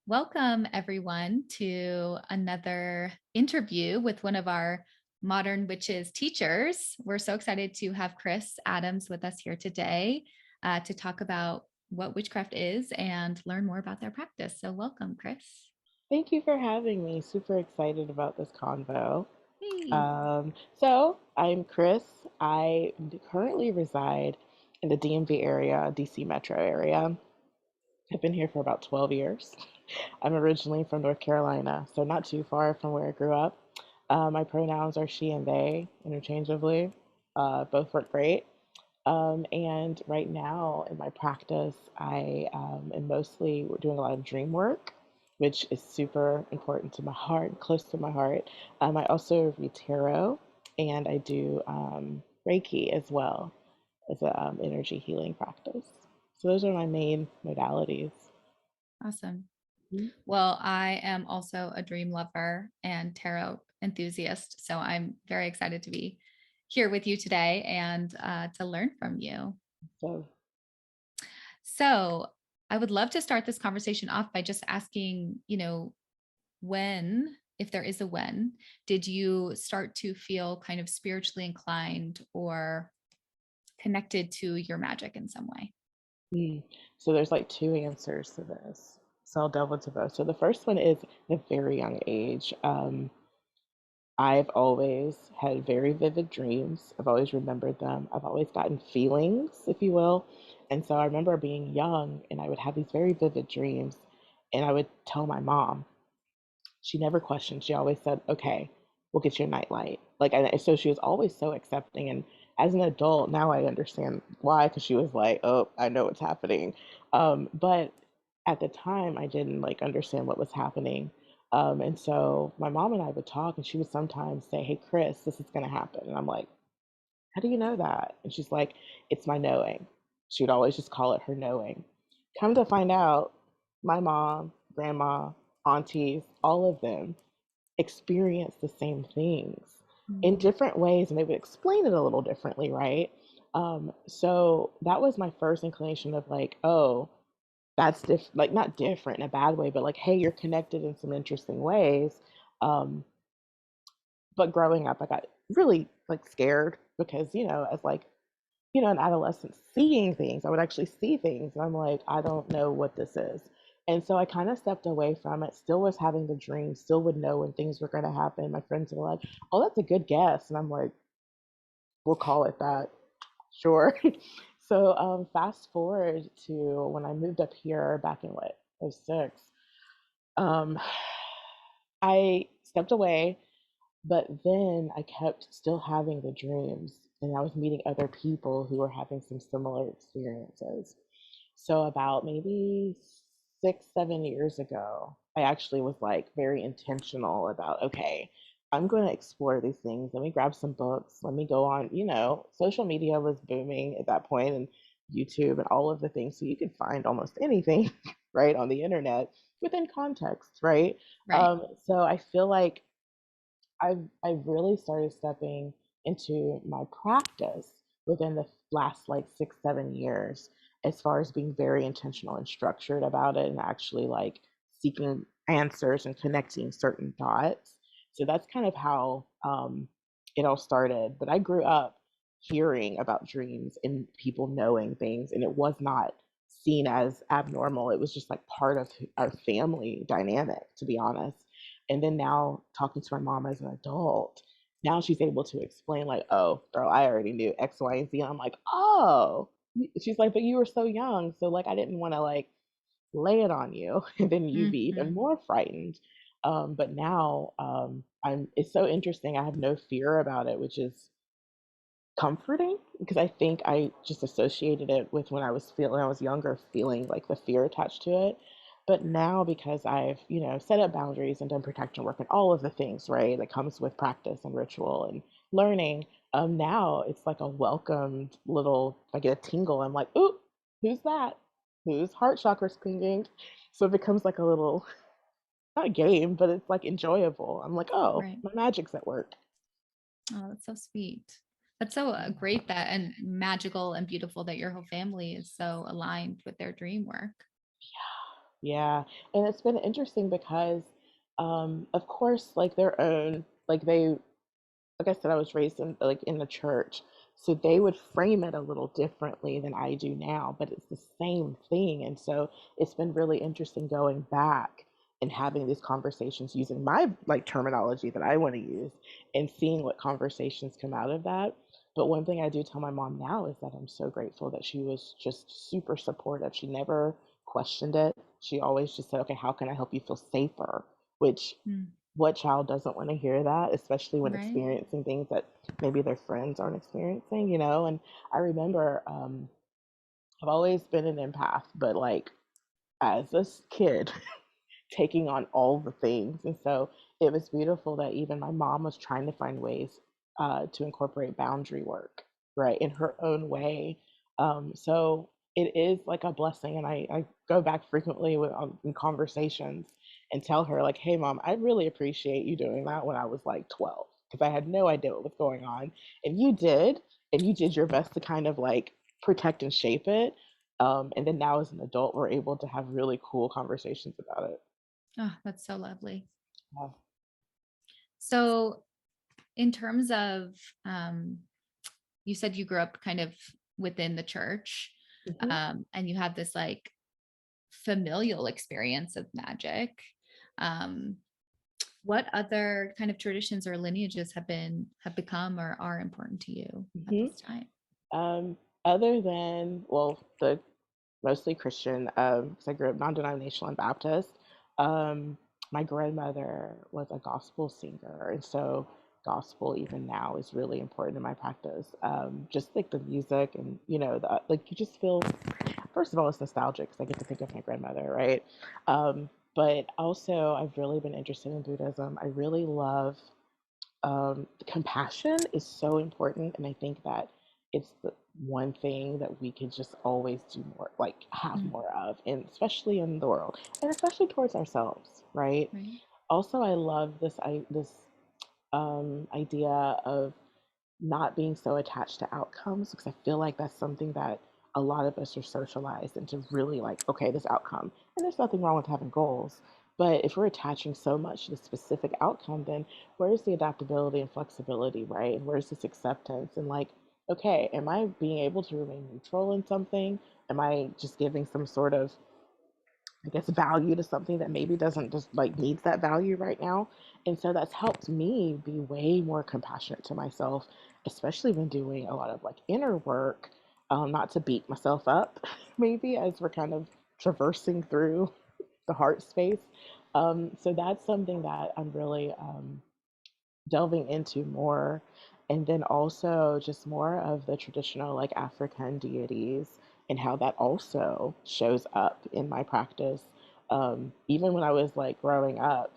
Welcome, everyone, to another interview with one of our modern witches teachers. We're so excited to have Kris Adams with us here today to talk about what witchcraft is and learn more about their practice. So, welcome, Kris. Thank you for having me. Super excited about this convo. Hey. So, I'm Kris. I currently reside in the DMV area, DC metro area. I've been here for about 12 years. I'm originally from North Carolina, so not too far from where I grew up. My pronouns are she and they interchangeably. Both work great. And right now in my practice, I am mostly we're doing a lot of dream work, which is super important to my heart, close to my heart. I also read tarot, and I do Reiki as well as a energy healing practice. So those are my main modalities. Awesome. Mhm. Well, I am also a dream lover and tarot enthusiast. So, I'm very excited to be here with you today and to learn from you. So So, I would love to start this conversation off by just asking, when, if there is a when, did you start to feel kind of spiritually inclined or connected to your magic in some way? Mm. So there's like two answers to this. So I'll delve into both. So the first one is at a very young age. I've always had very vivid dreams. I've always remembered them. I've always gotten feelings, if you will. And so I remember being young and I would have these very vivid dreams and I would tell my mom. She never questioned. She always said, okay, we'll get you a nightlight. So she was always so accepting. And as an adult, now I understand why, because she was like, oh, I know what's happening. But at the time, I didn't like understand what was happening. And so my mom and I would talk, and she would sometimes say, hey, Kris, this is going to happen. And I'm like, how do you know that? And she's like, it's my knowing. She would always just call it her knowing. Come to find out, my mom, grandma, aunties, all of them experience the same things in Mm. different ways, and they would explain it a little differently, right? So that was my first inclination of like, oh, that's like not different in a bad way, but like, hey, you're connected in some interesting ways. Um, but growing up, I got really like scared because, as like, an adolescent seeing things, I would actually see things, and I'm like, I don't know what this is. And so I kind of stepped away from it, still was having the dream, still would know when things were going to happen. My friends were like, oh, that's a good guess. And I'm like, we'll call it that. Sure. So fast forward to when I moved up here back in what, '06. Um, I stepped away, but then I kept still having the dreams, and I was meeting other people who were having some similar experiences. So, about maybe 6, 7 years ago, I actually was like very intentional about, okay, I'm going to explore these things. Let me grab some books. Let me go on, social media was booming at that point and YouTube and all of the things. So you could find almost anything, right, on the internet within context, right? Right. So I feel like I've really started stepping into my practice within the last like 6, 7 years, as far as being very intentional and structured about it, and actually like seeking answers and connecting certain dots. So that's kind of how it all started. But I grew up hearing about dreams and people knowing things, and it was not seen as abnormal. It was just like part of our family dynamic, to be honest. And then now talking to my mom as an adult, now she's able to explain like, oh, girl, I already knew X, Y, and Z. And I'm like, oh. She's like, but you were so young, so like I didn't want to like lay it on you, and then you be even Mhm. more frightened. But now I'm. It's so interesting. I have no fear about it, which is comforting because I think I just associated it with when I was younger, feeling like the fear attached to it. But now because I've, set up boundaries and done protection work and all of the things, right, that comes with practice and ritual and learning, now it's like a welcomed little, I get a tingle. I'm like, ooh, who's that? Whose heart chakra's pinging? So it becomes like a little, not a game, but it's like enjoyable. I'm like, oh, Right. my magic's at work. Oh, that's so sweet. That's so great that and magical and beautiful that your whole family is so aligned with their dream work. Yeah, and it's been interesting because, of course, like their own, like they like I said, I was raised in like in the church, so they would frame it a little differently than I do now, but it's the same thing. And so it's been really interesting going back and having these conversations using my like terminology that I want to use and seeing what conversations come out of that. But one thing I do tell my mom now is that I'm so grateful that she was just super supportive. She never questioned it. She always just said, "Okay, how can I help you feel safer?" Which Mm, what child doesn't want to hear that, especially when right. experiencing things that maybe their friends aren't experiencing, you know? And I remember I've always been an empath, but like as a kid, taking on all the things. And so it was beautiful that even my mom was trying to find ways to incorporate boundary work, right, in her own way. So it is like a blessing. And I go back frequently with, in conversations and tell her, like, hey, mom, I really appreciate you doing that when I was like 12, because I had no idea what was going on. And you did, and you did your best to kind of like protect and shape it. And then now as an adult, we're able to have really cool conversations about it. Oh, that's so lovely. Yeah. So, in terms of, um, you said you grew up kind of within the church, Mhm. and you had this like familial experience of magic. Um, what other kind of traditions or lineages have become or are important to you at Mhm. this time? Other than, well, the mostly Christian, because I grew up non-denominational and Baptist. Um, my grandmother was a gospel singer, and so gospel even now is really important in my practice. Just like the music, and like you just feel. First of all, it's nostalgic because I get to think of my grandmother, right? But also, I've really been interested in Buddhism. I really love compassion is so important, and I think that it's the one thing that we can just always do more, like have Mm, more of, and especially in the world, and especially towards ourselves, right? right. Also, I love this idea of not being so attached to outcomes, because I feel like that's something that a lot of us are socialized into really like, okay, this outcome. And there's nothing wrong with having goals. But if we're attaching so much to the specific outcome, then where's the adaptability and flexibility, right? And where's this acceptance? And like, okay, am I being able to remain neutral in something? Am I just giving some sort of, I guess, value to something that maybe doesn't just like needs that value right now? And so that's helped me be way more compassionate to myself, especially when doing a lot of like inner work, not to beat myself up, maybe as we're kind of traversing through the heart space. So that's something that I'm really delving into more. And then also just more of the traditional like African deities and how that also shows up in my practice. Even when I was like growing up,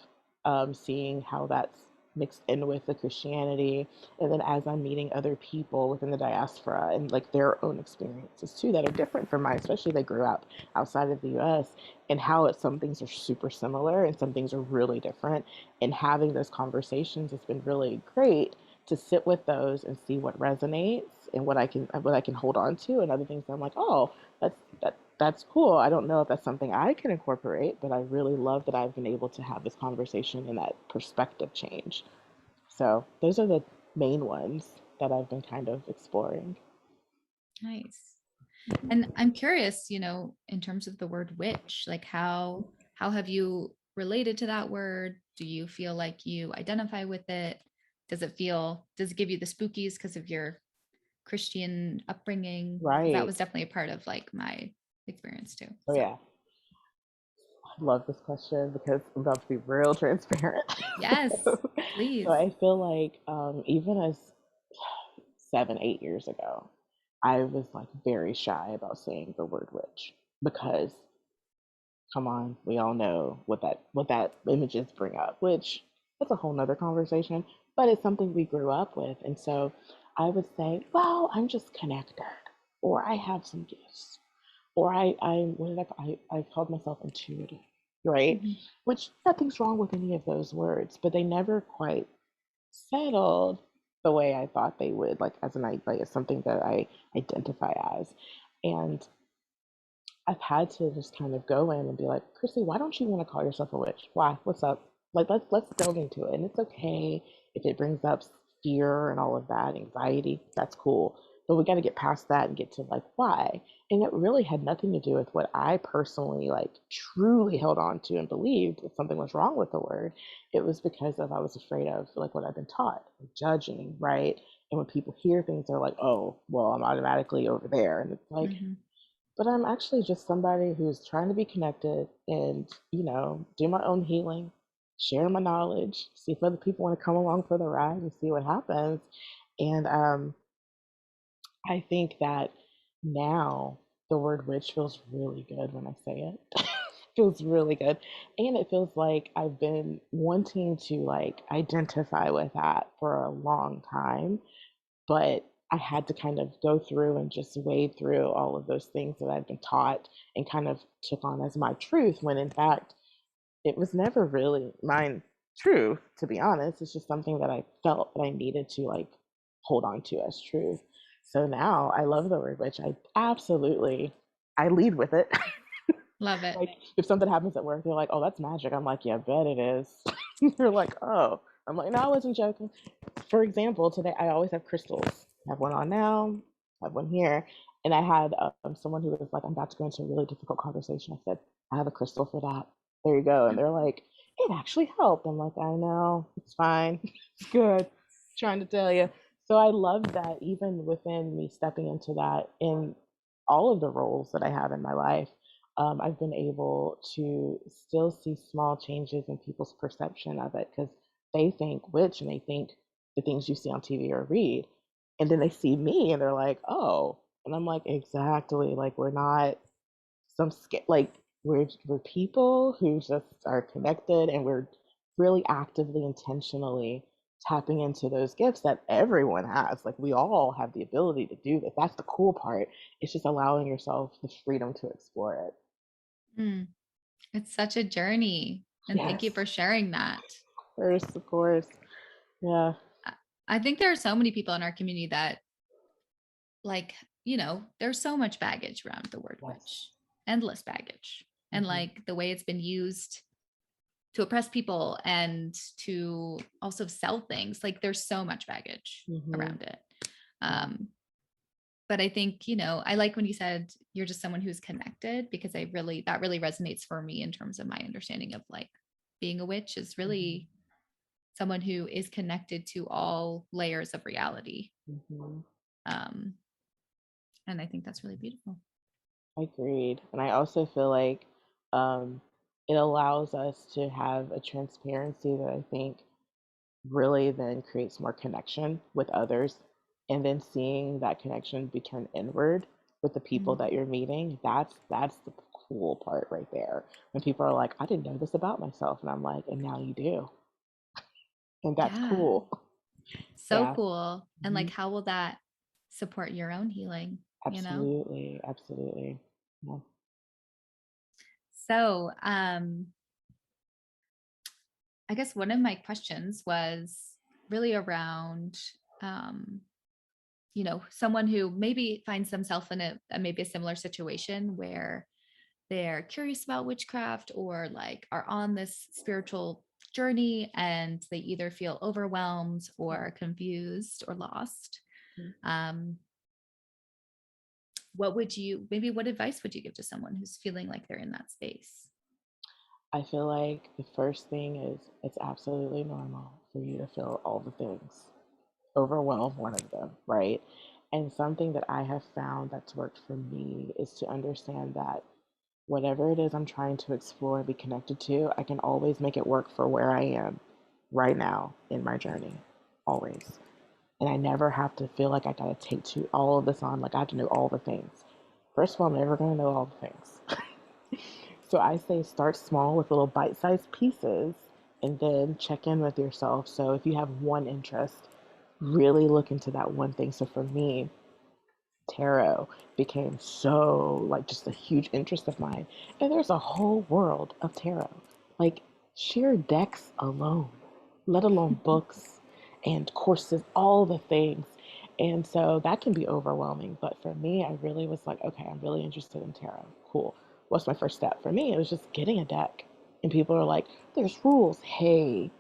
seeing how that's mixed in with the Christianity. And then as I'm meeting other people within the diaspora and like their own experiences too that are different from mine, especially they grew up outside of the US, and how some things are super similar and some things are really different, and having those conversations has been really great to sit with those and see what resonates and what I can hold on to, and other things I'm like, oh, that's cool. I don't know if that's something I can incorporate, but I really love that I've been able to have this conversation and that perspective change. So those are the main ones that I've been kind of exploring. Nice. And I'm curious, in terms of the word witch, like how have you related to that word? Do you feel like you identify with it? Does it give you the spookies because of your Christian upbringing? Because that Right. was definitely a part of like my experience too. Oh So yeah. I love this question because I'm about to be real transparent. yes, So please. I feel like even as 7, 8 years ago, I was like very shy about saying the word witch because, come on, we all know what that images bring up, which that's a whole nother conversation, but it's something we grew up with. And so I would say, well, I'm just connected, or I have some gifts, or what did I called myself intuitive, right? Mhm. Which nothing's wrong with any of those words, but they never quite settled the way I thought they would, like as something that I identify as. And I've had to just kind of go in and be like, Chrissy, why don't you want to call yourself a witch? Why? What's up? Like, let's delve into it. And it's okay if it brings up fear and all of that, anxiety. That's cool. But we got to get past that and get to like why. And it really had nothing to do with what I personally like truly held on to and believed that something was wrong with the word. It was because of I was afraid of like what I've been taught, judging, right? And when people hear things, they're like, oh, well, I'm automatically over there. And it's like, Mm-hmm. but I'm actually just somebody who's trying to be connected and, do my own healing, share my knowledge, see if other people want to come along for the ride and see what happens. And I think that now the word witch feels really good when I say it. Feels really good. And it feels like I've been wanting to like identify with that for a long time, but I had to kind of go through and just wade through all of those things that I'd been taught and kind of took on as my truth when in fact it was never really my truth, to be honest. It's just something that I felt that I needed to like hold on to as truth. So now I love the word witch. I lead with it. Love it. Like if something happens at work, they're like, "Oh, that's magic." I'm like, "Yeah, I bet it is." They're like, "Oh." I'm like, "No, I wasn't joking." For example, today I always have crystals. I have one on now, I have one here, and I had someone who was like, "I'm about to go into a really difficult conversation." I said, "I have a crystal for that. There you go." And they're like, "It actually helped." I'm like, "I know, it's fine, it's good." Trying to tell you. So I love that even within me stepping into that in all of the roles that I have in my life, I've been able to still see small changes in people's perception of it because they think witch and they think the things you see on TV or read. And then they see me and they're like, oh. And I'm like, exactly. Like, we're not like, we're people who just are connected and we're really actively, intentionally tapping into those gifts that everyone has. Like, we all have the ability to do this. That's the cool part. It's just allowing yourself the freedom to explore it. Mm. It's such a journey. And thank you Yes, for sharing that. of course. Yeah. I think there are so many people in our community that, like, there's so much baggage around the word Yes. witch, endless baggage. And Hmm. like the way it's been used to oppress people and to also sell things, like there's so much baggage Hmm. around it. Yeah. Um, but I think, I like when you said you're just someone who's connected, because that really resonates for me in terms of my understanding of like being a witch is Hmm. really someone who is connected to all layers of reality. Hmm. Um, and I think that's really beautiful. Agreed. And I also feel like um, it allows us to have a transparency that I think really then creates more connection with others. And then seeing that connection be turned inward with the people Mm. that you're meeting, that's the cool part right there. When people are like, I didn't know this about myself. And I'm like, and now you do. And that's Yeah. cool. So Yeah. cool. And like, Hmm. how will that support your own healing, Absolutely. Absolutely. Yeah. So, I guess one of my questions was really around, um, someone who maybe finds themselves in maybe a similar situation where they're curious about witchcraft or like are on this spiritual journey and they either feel overwhelmed or confused or lost. Mhm. Um, what advice would you give to someone who's feeling like they're in that space? I feel like the first thing is it's absolutely normal for you to feel all the things, overwhelm one of them, right? And something that I have found that's worked for me is to understand that whatever it is I'm trying to explore and be connected to, I can always make it work for where I am right now in my journey, always. And I never have to feel like I gotta all of this on, like I have to know all the things. First of all, I'm never gonna know all the things. So I say start small with little bite sized pieces and then check in with yourself. So if you have one interest, really look into that one thing. So for me, tarot became so like just a huge interest of mine. And there's a whole world of tarot. Like sheer decks alone, let alone books and courses, all the things. And so that can be overwhelming. But for me, I really was like, okay, I'm really interested in tarot. cool. What's my first step? For me, it was just getting a deck. And people are like, there's rules. Hey,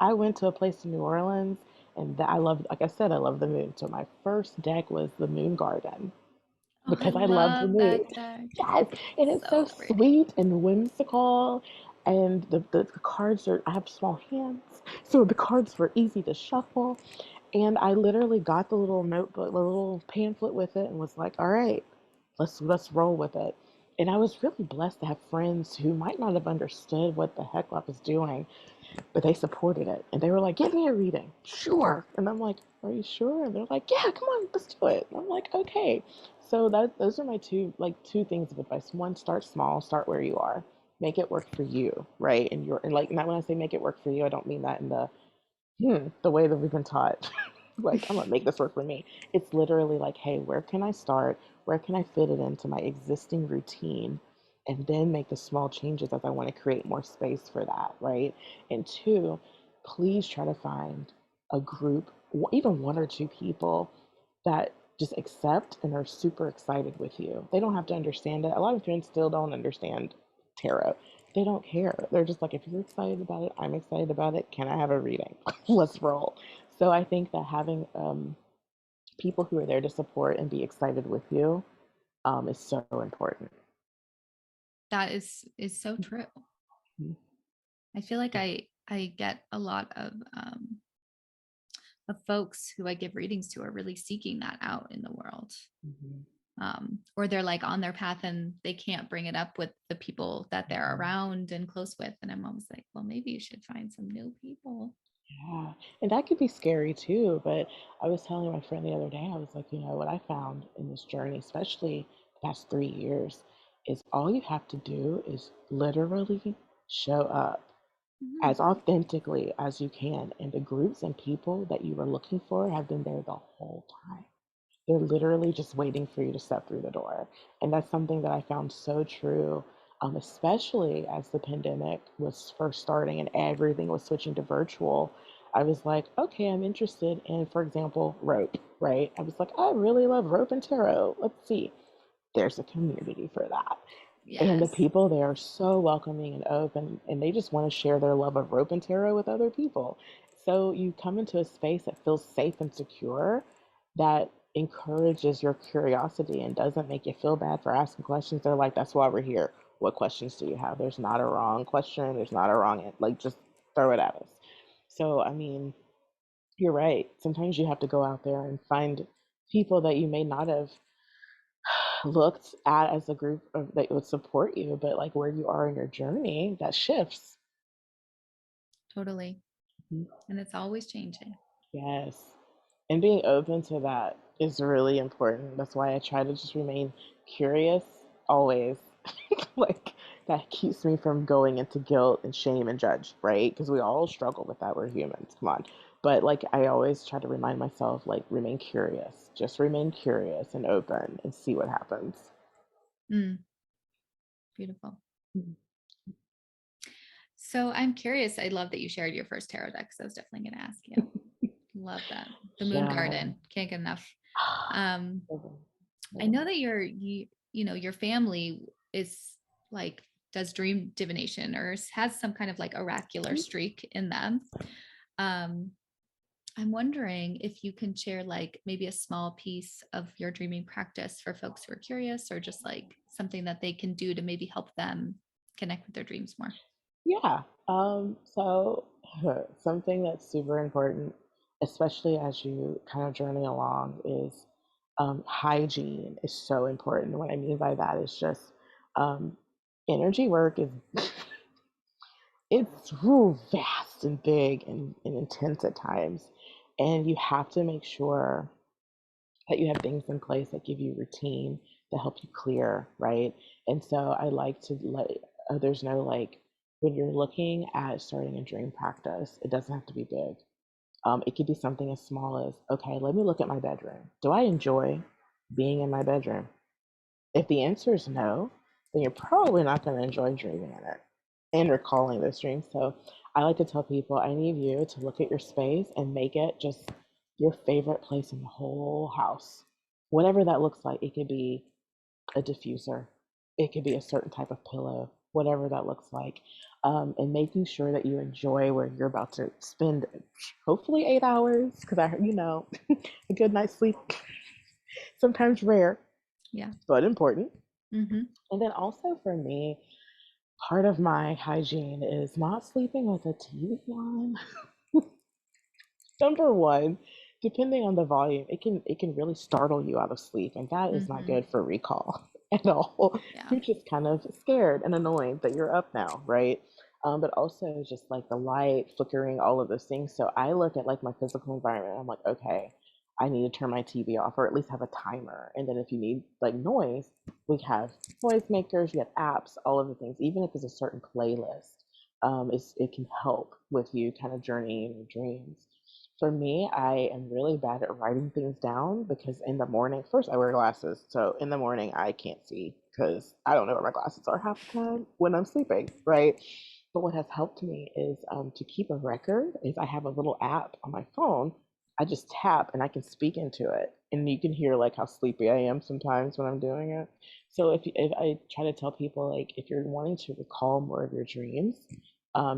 I went to a place in New Orleans and that I love, like I said, I love the moon. So my first deck was the moon garden Oh, I because I love the love moon. that deck. Yes, and it's so So pretty. sweet and whimsical. And the cards are, I have small hands, so the cards were easy to shuffle. And I literally got the little notebook, the little pamphlet with it, and was like, all right, let's roll with it. And I was really blessed to have friends who might not have understood what the heck I was doing, but they supported it. And they were like, give me a reading. Sure. And I'm like, are you sure? And they're like, yeah, come on, let's do it. And I'm like, okay. So those are my two things of advice. One, start small, start where you are. Make it work for you, right? And like not when I say make it work for you, I don't mean that in the way that we've been taught. Like, I'm gonna make this work for me. It's literally like, hey, where can I start? Where can I fit it into my existing routine? And then make the small changes as I want to create more space for that, right? And two, please try to find a group, even one or two people that just accept and are super excited with you. They don't have to understand it. A lot of friends still don't understand tarot. They don't care. They're just like, if you're excited about it, I'm excited about it. Can I have a reading? Let's roll. So I think that having people who are there to support and be excited with you is so important. That is so true. Mhm. I feel like I get a lot of folks who I give readings to are really seeking that out in the world. Mhm. Or they're like on their path and they can't bring it up with the people that they're Mhm. around and close with. And I'm always like, well, maybe you should find some new people. Yeah, and that could be scary too. But I was telling my friend the other day, I was like, what I found in this journey, especially the past 3 years, is all you have to do is literally show up Mhm. as authentically as you can. And the groups and people that you were looking for have been there the whole time. They're literally just waiting for you to step through the door. And that's something that I found so true, especially as the pandemic was first starting and everything was switching to virtual. I was like, okay, I'm interested in, for example, rope, right? I was like, I really love rope and tarot. Let's see. There's a community for that. And the Yes, people there are so welcoming and open, and they just want to share their love of rope and tarot with other people. So you come into a space that feels safe and secure, that encourages your curiosity and doesn't make you feel bad for asking questions. They're like, that's why we're here. What questions do you have? There's not a wrong question. There's not a wrong, like, just throw it at us. So, I mean, you're right. Sometimes you have to go out there and find people that you may not have looked at as a group of, that would support you, but like where you are in your journey, that shifts. totally. Mhm. And it's always changing. Yes. And being open to that is really important. That's why I try to just remain curious always. Like that keeps me from going into guilt and shame and judge, right? Because we all struggle with that. We're humans. Come on. But like I always try to remind myself, like remain curious. Just remain curious and open and see what happens. Mm, beautiful. Mhm. So I'm curious. I love that you shared your first tarot deck. So I was definitely going to ask you. Love that. The Moon Yeah. Garden. Can't get enough. Um, I Yeah. know that your family is like does dream divination or has some kind of like oracular streak in them. Um, I'm wondering if you can share like maybe a small piece of your dreaming practice for folks who are curious or just like something that they can do to maybe help them connect with their dreams more. Yeah. So something that's super important, especially as you kind of journey along, is hygiene is so important. What I mean by that is just um, energy work is it's vast and big and intense at times, and you have to make sure that you have things in place that give you routine that help you clear, right? And so I like to let others know, like, when you're looking at starting a dream practice, it doesn't have to be big. It could be something as small as, okay, let me look at my bedroom. Do I enjoy being in my bedroom? If the answer is no, then you're probably not going to enjoy dreaming in it and recalling those dreams. So I like to tell people, I need you to look at your space and make it just your favorite place in the whole house. Whatever that looks like, it could be a diffuser. It could be a certain type of pillow, whatever that looks like. And making sure that you enjoy where you're about to spend hopefully 8 hours, because a good night's sleep, sometimes rare, Yeah. but important. Mm-hmm. And then also for me, part of my hygiene is not sleeping with a TV on. Number one, depending on the volume, it can really startle you out of sleep, and that is not Mm-hmm. good for recall at all. Yeah. You're just kind of scared and annoyed that you're up now, right? But also just like the light flickering, all of those things. So I look at like my physical environment. I'm like, okay, I need to turn my TV off, or at least have a timer. And then if you need like noise, we have noise makers, we have apps, all of the things. Even if it's a certain playlist, it can help with you kind of journeying your dreams. For me, I am really bad at writing things down because in the morning, first I wear glasses. So in the morning, I can't see because I don't know where my glasses are half the time when I'm sleeping, right? But what has helped me is to keep a record. Is I have a little app on my phone. I just tap and I can speak into it, and you can hear like how sleepy I am sometimes when I'm doing it. So if I try to tell people like if you're wanting to recall more of your dreams,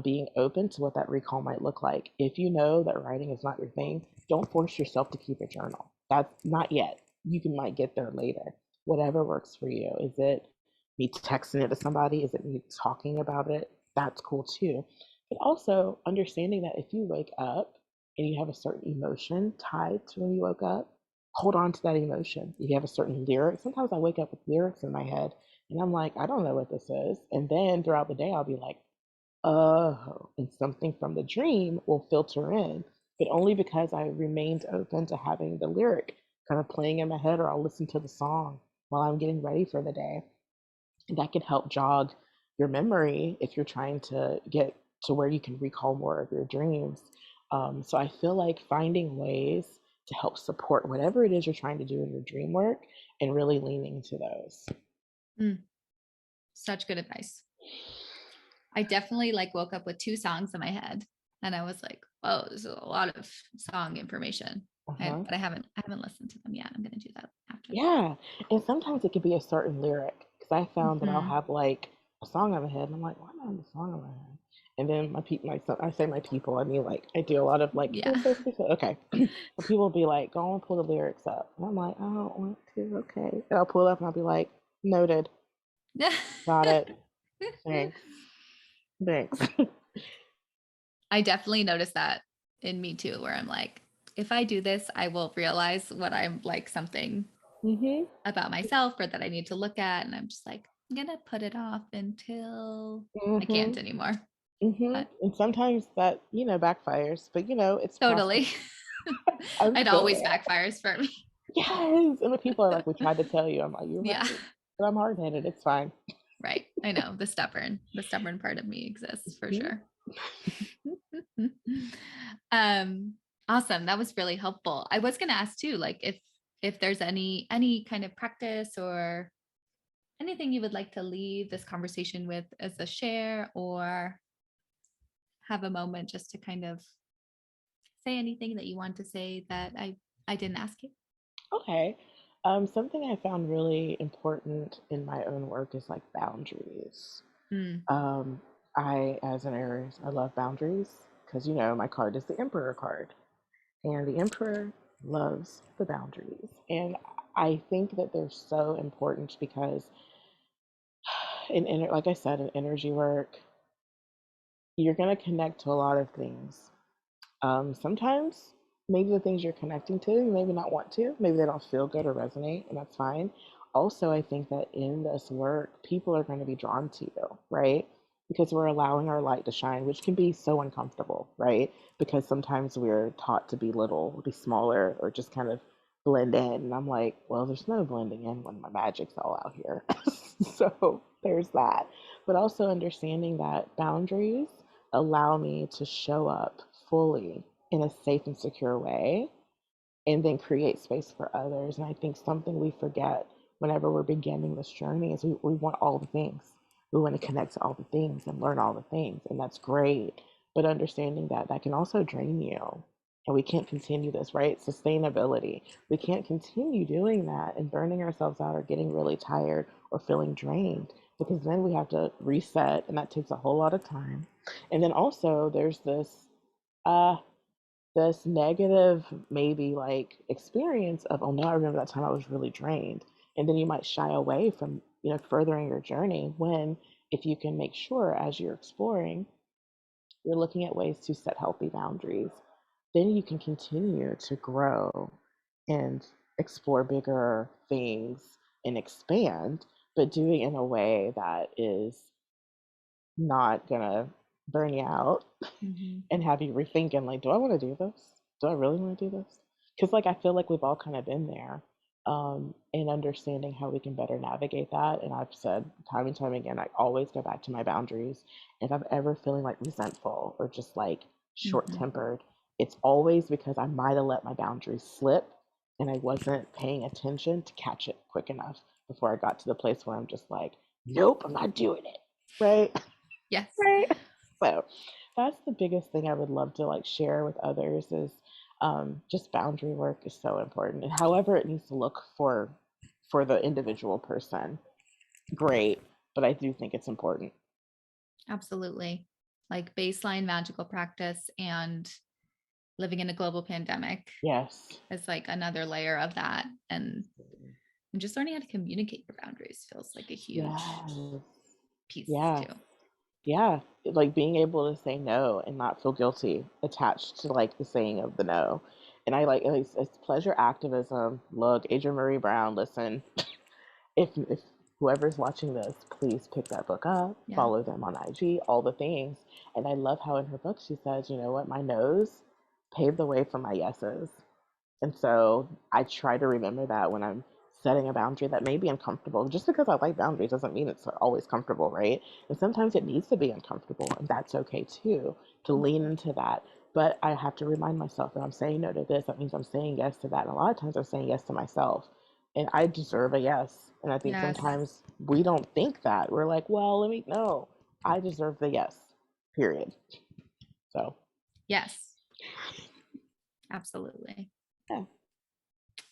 being open to what that recall might look like. If you know that writing is not your thing, don't force yourself to keep a journal. That's not yet. You can might get there later. Whatever works for you. Is it me texting it to somebody? Is it me talking about it? That's cool too. But also understanding that if you wake up and you have a certain emotion tied to when you woke up, hold on to that emotion. If you have a certain lyric, sometimes I wake up with lyrics in my head and I'm like, I don't know what this is. And then throughout the day, I'll be like, oh, and something from the dream will filter in, but only because I remained open to having the lyric kind of playing in my head, or I'll listen to the song while I'm getting ready for the day. And that can help jog your memory if you're trying to get to where you can recall more of your dreams. So I feel like finding ways to help support whatever it is you're trying to do in your dream work and really leaning into those. Mm, such good advice. I definitely like woke up with two songs in my head, and I was like, "Oh, this is a lot of song information." Uh-huh. But I haven't listened to them yet. I'm gonna do that after this. Yeah, and sometimes it could be a certain lyric because I found that I'll Mm-hmm. have like a song in my head, and I'm like, why am I having a song in my head? And then my people, I say my people, I mean like I do a lot of like Yeah. feel so specific. Okay, but people will be like, go and pull the lyrics up, and I'm like, I don't want to. Okay, and I'll pull it up, and I'll be like, noted, got it, thanks, thanks. I definitely noticed that in me too, where I'm like, if I do this, I will realize what I'm like something Mhm, about myself or that I need to look at. And I'm just like, I'm going to put it off until I can't mhm, anymore. mhm. But And sometimes that backfires, but it's process. totally. I'm It still always there. backfires for me. Yes, and the people are like, "We tried to tell you." I'm like, "You're Yeah. right, but I'm hard-headed. It's fine." Right. I know the stubborn part of me exists for Mhm. sure. um, awesome. That was really helpful. I was going to ask too, like if there's any kind of practice or anything you would like to leave this conversation with as a share, or have a moment just to kind of say anything that you want to say that I didn't ask you. Okay. Something I found really important in my own work is like boundaries. Mm, Um, as an Aries, I love boundaries because my card is the Emperor card, and the Emperor loves the boundaries. And I think that they're so important because, like I said, in energy work, you're gonna connect to a lot of things. Sometimes maybe the things you're connecting to, you maybe not want to, maybe they don't feel good or resonate, and that's fine. Also, I think that in this work, people are going to be drawn to you, right? Because we're allowing our light to shine, which can be so uncomfortable, right? Because sometimes we're taught to be little, be smaller, or just kind of blend in. And I'm like, well, there's no blending in when my magic's all out here. So there's that. But also understanding that boundaries allow me to show up fully in a safe and secure way and then create space for others. And I think something we forget whenever we're beginning this journey is we want all the things. We want to connect to all the things and learn all the things, and that's great. But understanding that that can also drain you. And we can't continue this, right? Sustainability. We can't continue doing that and burning ourselves out or getting really tired or feeling drained, because then we have to reset, and that takes a whole lot of time. And then also there's uh this negative maybe like experience of, oh no, I remember that time I was really drained. And then you might shy away from, furthering your journey, when if you can make sure as you're exploring, you're looking at ways to set healthy boundaries, then you can continue to grow and explore bigger things and expand, but doing it in a way that is not gonna burn you out Mm-hmm. and have you rethinking, like, do I want to do this? Do I really want to do this? Because like I feel like we've all kind of been there, in understanding how we can better navigate that. And I've said time and time again, I always go back to my boundaries. If I'm ever feeling like resentful or just like short Mm-hmm. tempered, it's always because I might have let my boundaries slip and I wasn't paying attention to catch it quick enough before I got to the place where I'm just like, nope, I'm not doing it. Right. Yes. Right. So that's the biggest thing I would love to like share with others is, just boundary work is so important. And however it needs to look for the individual person, great. But I do think it's important. Absolutely. Like baseline magical practice and living in a global pandemic Yes. is like another layer of that. And just learning how to communicate your boundaries feels like a huge Yes. piece Yeah. too. Yeah. Like being able to say no and not feel guilty attached to like the saying of the no. And I like it's pleasure activism. Look, Adrienne Marie Brown, listen, if whoever's watching this, please pick that book up, Yeah. follow them on IG, all the things. And I love how in her book she says, you know what, my no's paved the way for my yeses. And so I try to remember that when I'm setting a boundary that may be uncomfortable. Just because I like boundaries doesn't mean it's always comfortable, right? And sometimes it needs to be uncomfortable, and that's okay too, to lean into that. But I have to remind myself that I'm saying no to this. That means I'm saying yes to that. And a lot of times I'm saying yes to myself. And I deserve a yes. And I think Yes. sometimes we don't think that. We're like, well, no, I deserve the yes, period. So, Yes. Absolutely. yeah.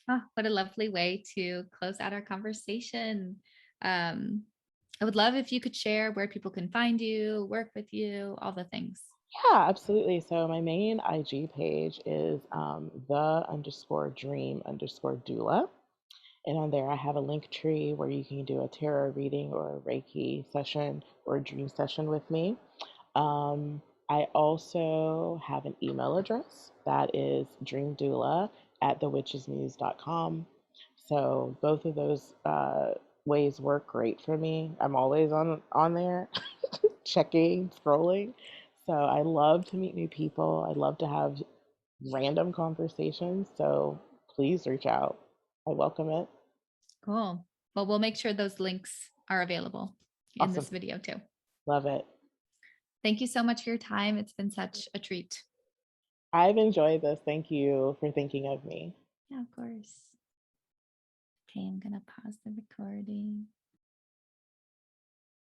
Oh, what a lovely way to close out our conversation. Um, I would love if you could share where people can find you, work with you, all the things. Yeah, absolutely. So my main IG page is, the underscore dream underscore doula. And on there, I have a link tree where you can do a tarot reading or a Reiki session or a dream session with me. I also have an email address that is dreamdoula@thewitchesmuse.com. So both of those ways work great for me. I'm always on there, checking, scrolling. So I love to meet new people. I love to have random conversations. So please reach out. I welcome it. Cool. Well, we'll make sure those links are available in Awesome. this video too. Love it. Thank you so much for your time. It's been such a treat. I've enjoyed this. Thank you for thinking of me. Yeah, of course. Okay, I'm going to pause the recording.